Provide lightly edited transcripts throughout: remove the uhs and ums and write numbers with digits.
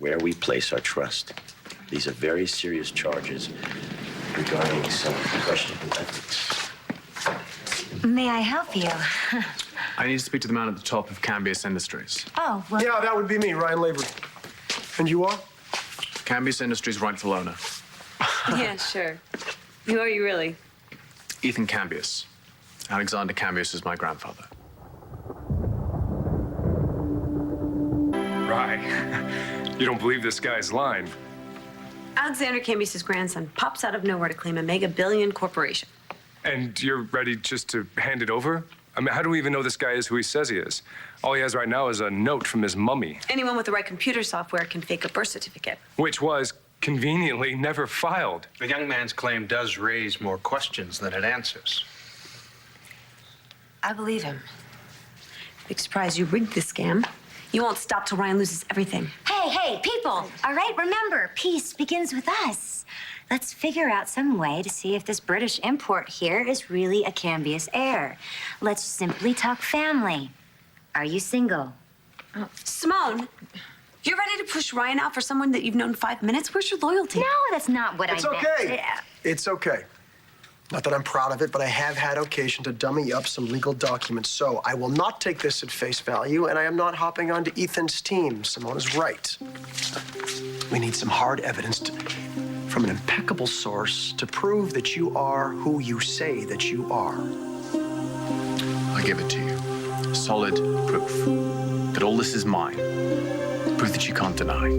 where we place our trust. These are very serious charges regarding some questionable ethics. May I help you? I need to speak to the man at the top of Cambias Industries. Oh, well... Yeah, that would be me, Ryan Lavery. And you are? Cambias Industries' rightful owner. Yeah, sure. Who are you really? Ethan Cambias. Alexander Cambias is my grandfather. Right. You don't believe this guy's lying. Alexander Cambias' grandson pops out of nowhere to claim a mega billion corporation. And you're ready just to hand it over? I mean, how do we even know this guy is who he says he is? All he has right now is a note from his mummy. Anyone with the right computer software can fake a birth certificate. Which was, conveniently, never filed. The young man's claim does raise more questions than it answers. I believe him. Big surprise, you rigged this scam. You won't stop till Ryan loses everything. Hey, people! All right, remember, peace begins with us. Let's figure out some way to see if this British import here is really a Cambias heir. Let's simply talk family. Are you single? Oh. Simone, you're ready to push Ryan out for someone that you've known 5 minutes? Where's your loyalty? No, that's not what I meant. It's okay. It's okay. Not that I'm proud of it, but I have had occasion to dummy up some legal documents, so I will not take this at face value, and I am not hopping onto Ethan's team. Simone is right. We need some hard evidence from an impeccable source to prove that you are who you say that you are. I give it to you. Solid proof that all this is mine. Proof that you can't deny.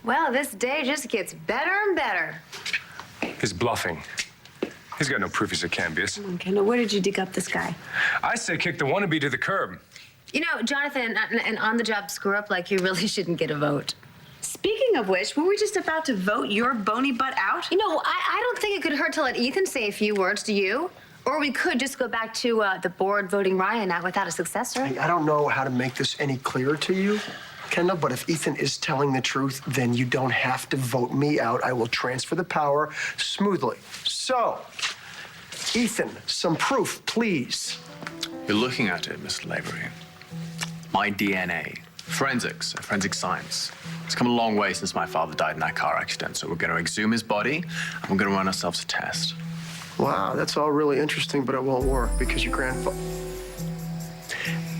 Well, this day just gets better and better. He's bluffing. He's got no proof he's a Cambias. Okay, now where did you dig up this guy? I say kick the wannabe to the curb. You know, Jonathan, an on-the-job screw-up like you really shouldn't get a vote. Speaking of which, were we just about to vote your bony butt out? You know, I don't think it could hurt to let Ethan say a few words to you. Or we could just go back to the board voting Ryan out without a successor. Hey, I don't know how to make this any clearer to you, Kendall, but if Ethan is telling the truth, then you don't have to vote me out. I will transfer the power smoothly. So, Ethan, some proof, please. You're looking at it, Mr. Lavery. My DNA, forensics, forensic science. It's come a long way since my father died in that car accident, so we're going to exhume his body, and we're going to run ourselves a test. Wow, that's all really interesting, but it won't work because your grandfather...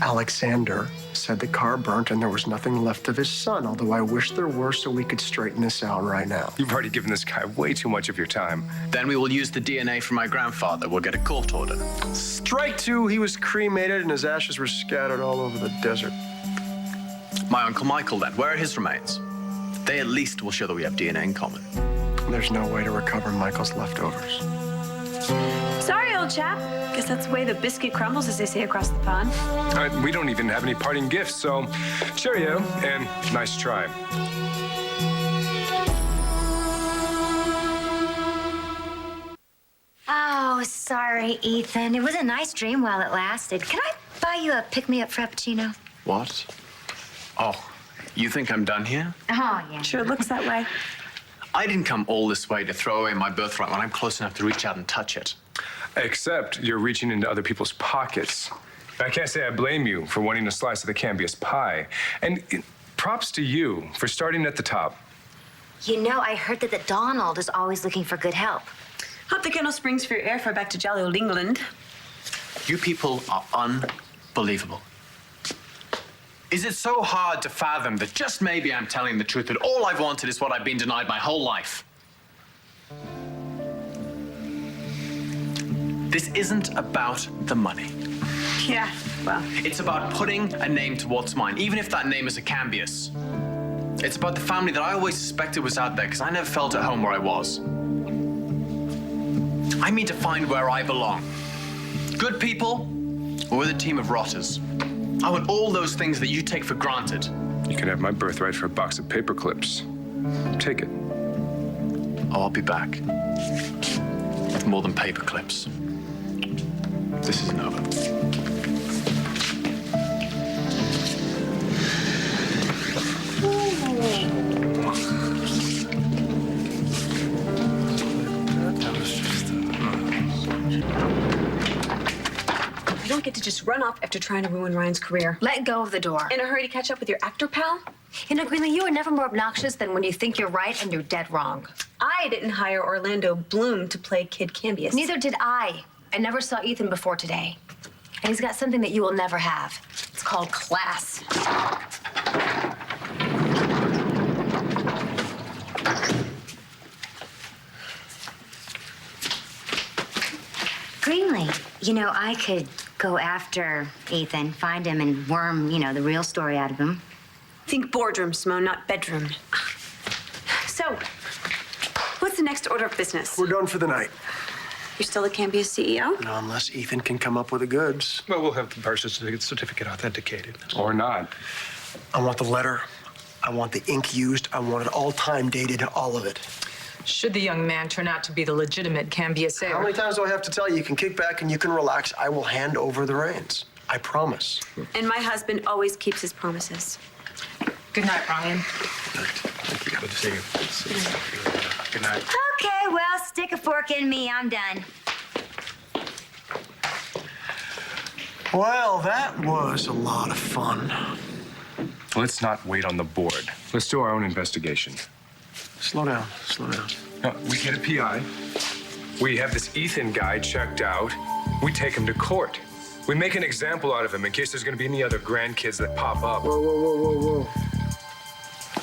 Alexander said the car burnt and there was nothing left of his son, although I wish there were so we could straighten this out right now. You've already given this guy way too much of your time. Then we will use the DNA from my grandfather. We'll get a court order. Strike two, he was cremated and his ashes were scattered all over the desert. My Uncle Michael, then. Where are his remains? They at least will show that we have DNA in common. There's no way to recover Michael's leftovers. Sorry, old chap. Guess that's the way the biscuit crumbles, as they say across the pond. We don't even have any parting gifts, so cheerio and nice try. Oh, sorry, Ethan. It was a nice dream while it lasted. Can I buy you a pick-me-up frappuccino? What? Oh, you think I'm done here? Oh, yeah. Sure looks that way. I didn't come all this way to throw away my birthright when I'm close enough to reach out and touch it. Except you're reaching into other people's pockets. I can't say I blame you for wanting a slice of the Cambias pie. And props to you for starting at the top. You know, I heard that Donald is always looking for good help. Hope the Kendall Springs for your airfare back to jolly old England. You people are unbelievable. Is it so hard to fathom that just maybe I'm telling the truth, that all I've wanted is what I've been denied my whole life? This isn't about the money. Yeah, well. It's about putting a name to what's mine, even if that name is a Cambias. It's about the family that I always suspected was out there, because I never felt at home where I was. I mean to find where I belong. Good people, or with a team of rotters. I want all those things that you take for granted. You can have my birthright for a box of paper clips. Take it. Oh, I'll be back. With more than paper clips. This isn't over. You don't get to just run off after trying to ruin Ryan's career. Let go of the door. In a hurry to catch up with your actor pal? You know, Greenlee, you are never more obnoxious than when you think you're right and you're dead wrong. I didn't hire Orlando Bloom to play Kid Cambias. Neither did I. I never saw Ethan before today. And he's got something that you will never have. It's called class. Greenlee, you know, I could go after Ethan, find him, and worm, the real story out of him. Think boardroom, Simone, not bedroom. So, what's the next order of business? We're done for the night. You're still the Cambias CEO? No, unless Ethan can come up with the goods. Well, we'll have the birth certificate authenticated. Or not. I want the letter. I want the ink used. I want it all time dated, all of it. Should the young man turn out to be the legitimate Cambias heir? How many times do I have to tell you? You can kick back and you can relax. I will hand over the reins. I promise. And my husband always keeps his promises. Good night, Ryan. Good to see you. Good night. Okay, well, stick a fork in me. I'm done. Well, that was a lot of fun. Let's not wait on the board. Let's do our own investigation. Slow down, slow down. Now, we get a PI. We have this Ethan guy checked out. We take him to court. We make an example out of him in case there's going to be any other grandkids that pop up. Whoa, whoa, whoa, whoa, whoa.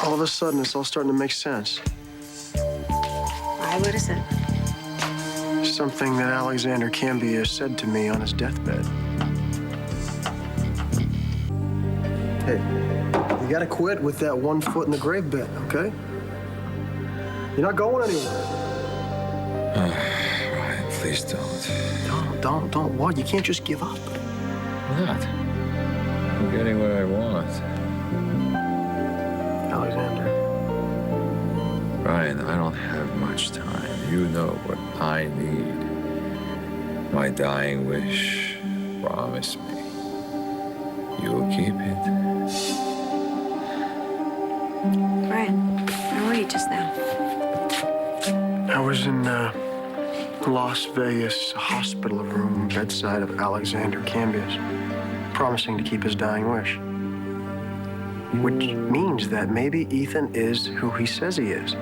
All of a sudden, it's all starting to make sense. Why? What is it? Something that Alexander Cambias said to me on his deathbed. Hey, you gotta quit with that 1 foot in the grave bet, okay? You're not going anywhere. Ryan, please don't. Don't. What? You can't just give up. What? I'm getting what I want. Alexander. Ryan, I don't have much time. You know what I need. My dying wish. Promise me. You'll keep it. Brian, where were you just now? I was in Las Vegas hospital room bedside of Alexander Cambias, promising to keep his dying wish. Which means that maybe Ethan is who he says he is.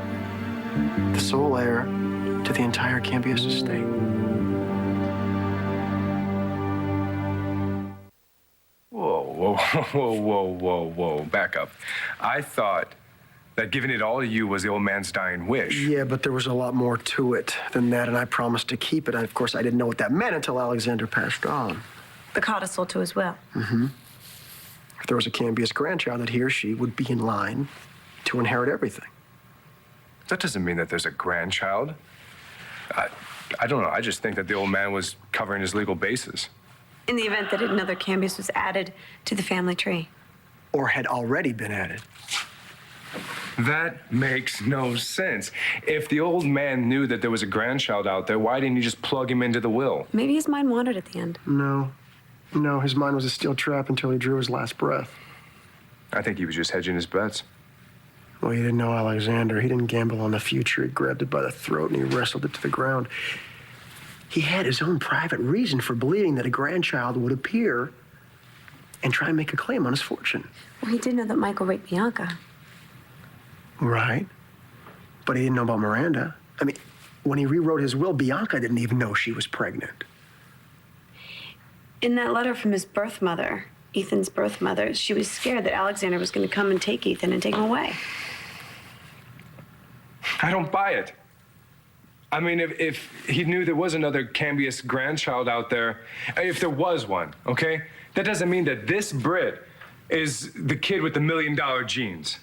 The sole heir to the entire Cambias estate. Whoa. Back up. I thought that giving it all to you was the old man's dying wish. Yeah, but there was a lot more to it than that, and I promised to keep it. And of course, I didn't know what that meant until Alexander passed on. The codicil to his will. Mm-hmm. If there was a Cambias grandchild, that he or she would be in line to inherit everything. That doesn't mean that there's a grandchild. I don't know. I just think that the old man was covering his legal bases. In the event that another Cambias was added to the family tree. Or had already been added. That makes no sense. If the old man knew that there was a grandchild out there, why didn't he just plug him into the will? Maybe his mind wandered at the end. No, his mind was a steel trap until he drew his last breath. I think he was just hedging his bets. Well, you didn't know Alexander. He didn't gamble on the future. He grabbed it by the throat and he wrestled it to the ground. He had his own private reason for believing that a grandchild would appear and try and make a claim on his fortune. Well, he did know that Michael raped Bianca. Right. But he didn't know about Miranda. I mean, when he rewrote his will, Bianca didn't even know she was pregnant. In that letter from his birth mother, Ethan's birth mother, she was scared that Alexander was going to come and take Ethan and take him away. I don't buy it. I mean, if he knew there was another Cambias grandchild out there, if there was one, okay? That doesn't mean that this Brit is the kid with the $1 million genes.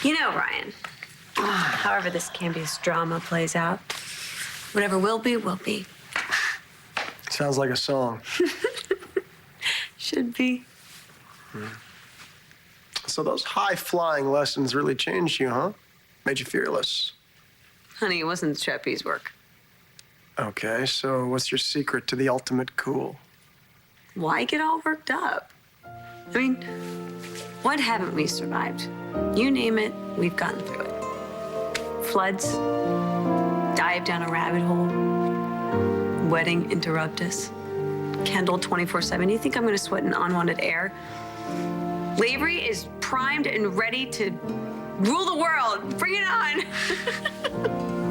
You know, Ryan, however this Cambias drama plays out, whatever will be, will be. Sounds like a song. Should be. So those high-flying lessons really changed you, huh? Made you fearless. Honey, it wasn't trapeze work. Okay, so what's your secret to the ultimate cool? Why get all worked up? I mean, What haven't we survived? You name it, we've gotten through it. Floods, dive down a rabbit hole, wedding interrupt us, Kendall 24/7. You think I'm gonna sweat an unwanted heir? Lavery is primed and ready to rule the world. Bring it on.